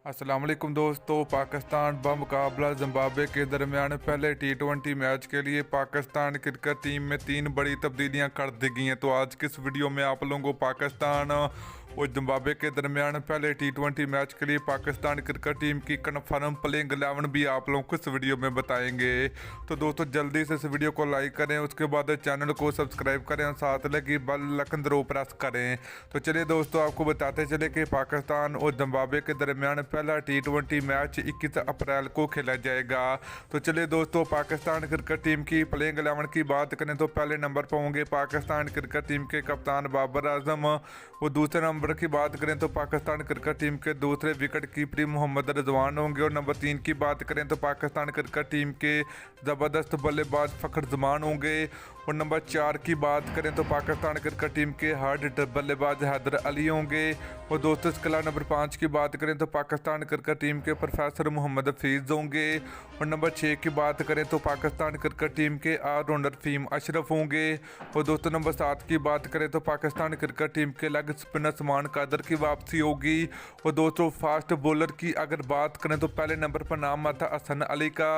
अस्सलाम वालेकुम दोस्तों। पाकिस्तान बमुकाबला जिम्बाब्वे के दरमियान पहले T20 मैच के लिए पाकिस्तान क्रिकेट टीम में 3 बड़ी तब्दीलियां कर दी गई हैं। तो आज की इस वीडियो में आप लोगों को पाकिस्तान और जिम्बाब्वे के दरमियान पहले T20 मैच के लिए पाकिस्तान क्रिकेट टीम की कन्फर्म प्लेइंग 11 भी आप लोगों को इस वीडियो में बताएंगे। तो दोस्तों जल्दी से इस वीडियो को लाइक करें, उसके बाद चैनल को सब्सक्राइब करें और साथ लगी बेल आइकन जरूर प्रेस करें। तो चलिए दोस्तों आपको बताते चले कि पाकिस्तान और जिम्बाब्वे के दरमियान पहला T20 मैच 21 अप्रैल को खेला जाएगा। तो चलिए दोस्तों पाकिस्तान क्रिकेट टीम की प्लेइंग 11 की बात करें तो पहले नंबर पर होंगे पाकिस्तान क्रिकेट टीम के कप्तान बाबर आजम। और दूसरे नंबर की बात करें तो पाकिस्तान क्रिकेट टीम के दूसरे विकेट कीपर मोहम्मद रिजवान होंगे। और नंबर 3 की बात करें तो पाकिस्तान क्रिकेट टीम के ज़बरदस्त बल्लेबाज फ़खर जमान होंगे। और नंबर 4 की बात करें तो पाकिस्तान क्रिकेट टीम के हार्ड हिटर बल्लेबाज हैदर अली होंगे। और दोस्तों इसके अलावा नंबर 5 की बात करें तो पाकिस्तान क्रिकेट टीम के प्रोफेसर मोहम्मद हफीज़ होंगे। और नंबर 6 की बात करें तो पाकिस्तान क्रिकेट टीम के ऑलराउंडर फ़हीम अशरफ होंगे। और दोस्तों नंबर 7 की बात करें तो पाकिस्तान क्रिकेट टीम के लेग स्पिनर समान कादर की वापसी होगी। और दोस्तों फास्ट बॉलर की अगर बात करें तो पहले नंबर पर नाम आता हसन अली का।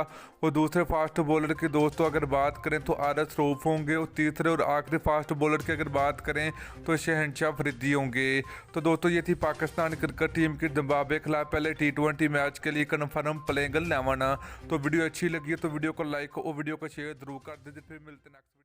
और दूसरे फास्ट बॉलर की दोस्तों अगर बात करें तो आरएस रऊफ होंगे। और तीसरे और आखिरी फास्ट बॉलर की अगर बात करें तो शहनशाह फरीदी होंगे। तो दोस्तों ये थी पाकिस्तान क्रिकेट टीम की जिम्बाब्वे के खिलाफ पहले T20 मैच के लिए कन्फर्म प्लेइंग 11। तो वीडियो अच्छी लगी है तो वीडियो को लाइक और वीडियो को शेयर जरूर कर दीजिए। फिर मिलते हैं नेक्स्ट वीडियो।